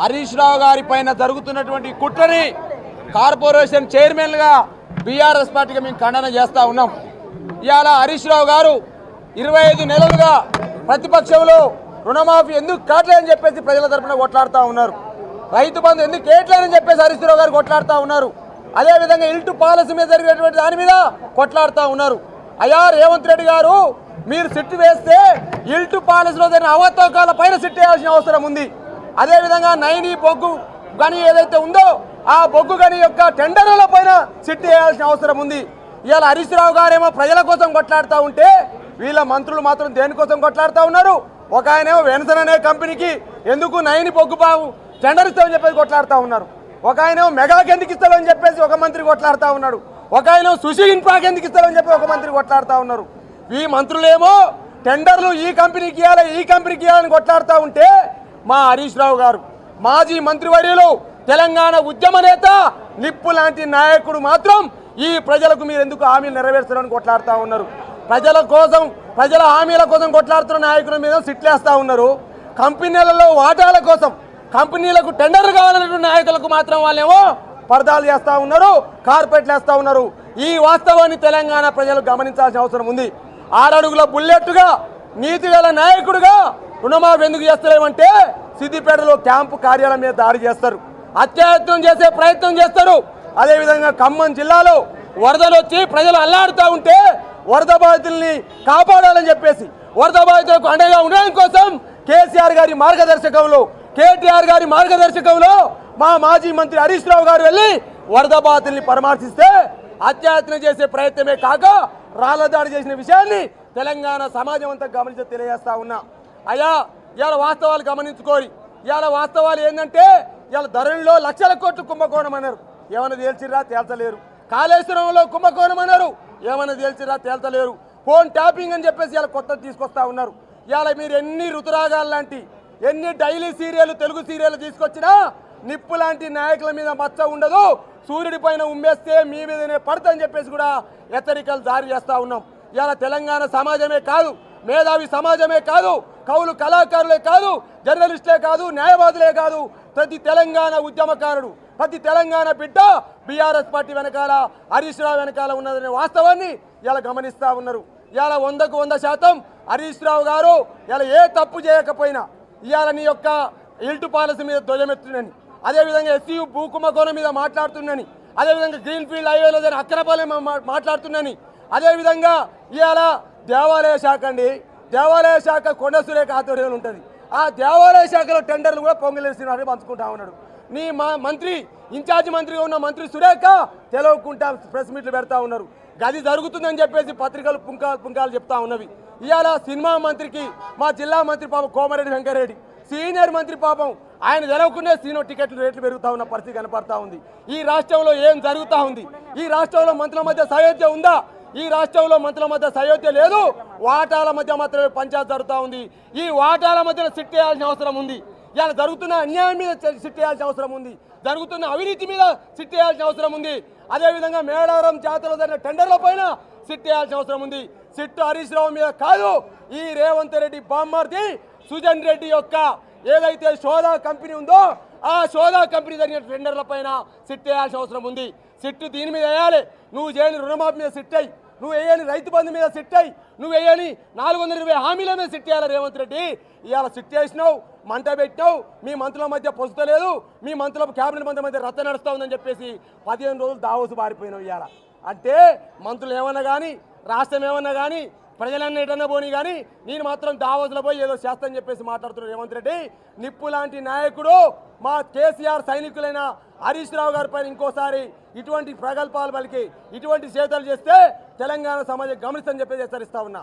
హరీష్ రావు గారి పైన జరుగుతున్నటువంటి కుట్రని కార్పొరేషన్ చైర్మన్గా బీఆర్ఎస్ పార్టీగా మేము ఖండన చేస్తూ ఉన్నాం. ఇవాళ హరీష్ రావు గారు 25 నెలలుగా ప్రతిపక్షంలో రుణమాఫీ ఎందుకు కావట్లేదని చెప్పేసి ప్రజల తరఫున కొట్లాడుతూ ఉన్నారు. రైతు బంధు ఎందుకు కేట్లేదని చెప్పేసి హరీష్ రావు గారు కొట్లాడుతూ ఉన్నారు. అదేవిధంగా ఇల్టు పాలసీ మీద జరిగినటువంటి దాని మీద కొట్లాడుతూ ఉన్నారు. అయ్యా రేవంత్ రెడ్డి గారు, మీరు సిట్టు వేస్తే ఇల్టు పాలసీలో జరిగిన అవతవకాల పైన సిట్ వేయాల్సిన అవసరం ఉంది. అదేవిధంగా నైని బొగ్గు గని ఏదైతే ఉందో ఆ బొగ్గు గని యొక్క టెండర్ల పైన సిట్ వేయాల్సిన అవసరం ఉంది. ఇవాళ హరీష్ రావు గారేమో ప్రజల కోసం కొట్లాడుతూ ఉంటే వీళ్ళ మంత్రులు మాత్రం దేనికోసం కొట్లాడుతూ ఉన్నారు. ఒక ఆయనేమో వెన్సన్ అనే కంపెనీకి ఎందుకు నైని బొగ్గు బాగు టెండర్ ఇస్తామని చెప్పేసి కొట్లాడుతూ ఉన్నారు. ఒక ఆయనేమో మెగాకి ఎందుకు ఇస్తామని చెప్పేసి ఒక మంత్రి కొట్లాడుతూ ఉన్నాడు. ఒక ఆయన సుశీల్ ఇన్ఫ్రాకి ఎందుకు ఇస్తామని చెప్పి ఒక మంత్రి కొట్లాడుతూ ఉన్నారు. ఈ మంత్రులేమో టెండర్లు ఈ కంపెనీకి ఇవ్వాలి ఈ కంపెనీకి ఇవ్వాలని కొట్లాడుతూ ఉంటే మా హరీష్ రావు గారు మాజీ మంత్రివర్యులు తెలంగాణ ఉద్యమ నేత నిప్పు లాంటి నాయకుడు మాత్రం ఈ ప్రజలకు మీరు ఎందుకు హామీలు నెరవేర్చాలని కొట్లాడుతూ ఉన్నారు. ప్రజల కోసం ప్రజల హామీల కోసం కొట్లాడుతున్న నాయకుల మీద సిట్లేస్తూ ఉన్నారు. కంపెనీలలో వాటాల కోసం కంపెనీలకు టెండర్లు కావాలన్నటువంటి నాయకులకు మాత్రం వాళ్ళేమో పరదాలు చేస్తూ ఉన్నారు, కార్పెట్లు వేస్తూ ఉన్నారు. ఈ వాస్తవాన్ని తెలంగాణ ప్రజలు గమనించాల్సిన అవసరం ఉంది. 6 అడుగుల బుల్లెట్టుగా నీతిగల నాయకుడుగా రుణమాఫీ ఎందుకు చేస్తలేమంటే సిద్దిపేటలో క్యాంపు కార్యాలయం మీద దాడి చేస్తారు, అత్యాయత్నం చేసే ప్రయత్నం చేస్తారు. అదేవిధంగా ఖమ్మం జిల్లాలో వరదలు వచ్చి ప్రజలు అల్లాడుతూ ఉంటే వరద బాధితుల్ని కాపాడాలని చెప్పేసి వరద బాధితులకు అండగా ఉండడం కోసం కేసీఆర్ గారి మార్గదర్శకంలో కేటీఆర్ గారి మార్గదర్శకంలో మా మాజీ మంత్రి హరీష్ రావు గారు వెళ్ళి వరద బాధితుల్ని పరామర్శిస్తే అత్యాయత్నం చేసే ప్రయత్నమే కాక రాళ్ల దాడి చేసిన విషయాన్ని తెలంగాణ సమాజం అంతా గమనించి తెలియజేస్తా ఉన్నా. అయ్యా ఇవాళ వాస్తవాలు గమనించుకోరి. ఇవాళ వాస్తవాలు ఏంటంటే ఇవాళ ధరణిలో లక్షల కోట్లు కుంభకోణం అన్నారు, ఏమైనా తేల్చిర్రా తేల్చలేరు. కాళేశ్వరంలో కుంభకోణం అన్నారు, ఏమైనా తేల్చిర్రా తేల్చలేరు. ఫోన్ ట్యాపింగ్ అని చెప్పేసి ఇలా కొత్తది తీసుకొస్తా ఉన్నారు. ఇవాళ మీరు ఎన్ని ఋతురాగాలు లాంటి ఎన్ని డైలీ సీరియల్ తెలుగు సీరియల్ తీసుకొచ్చినా నిప్పు లాంటి నాయకుల మీద మచ్చ ఉండదు, సూర్యుడి పైన ఉమ్మేస్తే మీ మీదనే పడతని చెప్పేసి కూడా హెచ్చరికలు జారీ చేస్తూ ఉన్నాం. ఇవాళ తెలంగాణ సమాజమే కాదు, మేధావి సమాజమే కాదు, కవులు కళాకారులే కాదు, జర్నలిస్టులే కాదు, న్యాయవాదులే కాదు, ప్రతి తెలంగాణ ఉద్యమకారుడు ప్రతి తెలంగాణ బిడ్డ బీఆర్ఎస్ పార్టీ వెనకాల హరీష్ రావు వెనకాల ఉన్నదనే వాస్తవాన్ని ఇలా గమనిస్తూ ఉన్నారు. ఇవాళ 100కు 100% హరీష్ రావు గారు ఇలా ఏ తప్పు చేయకపోయినా ఇవాళ నీ యొక్క ఇల్టు పాలసీ మీద ధ్వజమెత్తుందని, అదేవిధంగా ఎస్యూ భూకుంభకోణం మీద మాట్లాడుతుందని, అదేవిధంగా గ్రీన్ ఫీల్డ్ హైవేలో జరిగిన అక్రపాలెం మాట్లాడుతుందని, అదేవిధంగా ఇవాళ దేవాలయ శాఖ అండి, దేవాలయ శాఖ కొండ సురేఖ ఆధ్వర్యంలో ఉంటుంది. ఆ దేవాలయ శాఖలో టెండర్లు కూడా పొంగిలేసిన పంచుకుంటా ఉన్నాడు. నీ మంత్రి ఇన్ఛార్జి మంత్రిగా ఉన్న మంత్రి సురేఖ తెలవకుండా ప్రెస్ మీట్లు పెడతా ఉన్నారు. గది జరుగుతుందని చెప్పేసి పత్రికలు పుంకాలు చెప్తా ఉన్నవి. ఇవాళ సినిమా మంత్రికి మా జిల్లా మంత్రి పాపం కోమరెడ్డి వెంకరెడ్డి సీనియర్ మంత్రి పాపం ఆయన తెలవకుండా సినిమా టికెట్లు రేట్లు పెరుగుతూ ఉన్న పరిస్థితి కనపడతా ఉంది. ఈ రాష్ట్రంలో ఏం జరుగుతూ ఉంది? ఈ రాష్ట్రంలో మంత్రుల మధ్య సయోధ్య ఉందా? ఈ రాష్ట్రంలో మంత్రుల మధ్య సయోధ్య లేదు, వాటాల మధ్య మాత్రమే పంచాయతీ జరుగుతూ ఉంది. ఈ వాటాల మధ్యన సిట్ చేయాల్సిన అవసరం ఉంది. ఇలా జరుగుతున్న అన్యాయం మీద సిట్ చేయాల్సిన అవసరం ఉంది, జరుగుతున్న అవినీతి మీద సిట్ చేయాల్సిన అవసరం ఉంది. అదేవిధంగా మేడారం జాతరలో జరిగిన టెండర్ల పైన సిట్ చేయాల్సిన అవసరం ఉంది. సిట్టు హరీష్ రావు మీద కాదు, ఈ రేవంత్ రెడ్డి బామ్మర్ది సుజన్ రెడ్డి యొక్క ఏదైతే సోదా కంపెనీ ఉందో ఆ సోదా కంపెనీ జరిగిన టెండర్ల పైన సిట్ చేయాల్సిన అవసరం ఉంది. సిట్టు దీని మీద వేయాలి. నువ్వు చేయని రుణమాఫీ మీద సిట్ అయ్యి, నువ్వు వేయని రైతు బంధు మీద సిట్ అయ్యి, నువ్వు వేయని 420 హామీల మీద సిట్ చేయాలి. రేవంత్ రెడ్డి ఇవాళ సిట్ చేసినావు, మంట పెట్టినావు, మీ మంత్రుల మధ్య పొందుతలేదు, మీ మంత్రుల క్యాబినెట్ మంత్రి మధ్య రచ్చ నడుస్తూ ఉందని చెప్పేసి 15 రోజులు దావోసు బారిపోయినావు. ఇవాళ అంటే మంత్రులు ఏమన్నా కానీ రాష్ట్రం ఏమన్నా కానీ ప్రజలన్నీ ఎటన్నా పోనీ కానీ నేను మాత్రం దావోసులో పోయి ఏదో చేస్తానని చెప్పేసి మాట్లాడుతున్నాడు రేవంత్ రెడ్డి. నిప్పు లాంటి నాయకుడు మా కేసీఆర్ సైనికులైన హరీష్ రావు గారి పైన ఇంకోసారి ఇటువంటి ప్రగల్భాలు పలికి ఇటువంటి చేతలు చేస్తే తెలంగాణ సమాజం గమనిస్తని చెప్పేసి హెచ్చరిస్తా ఉన్నా.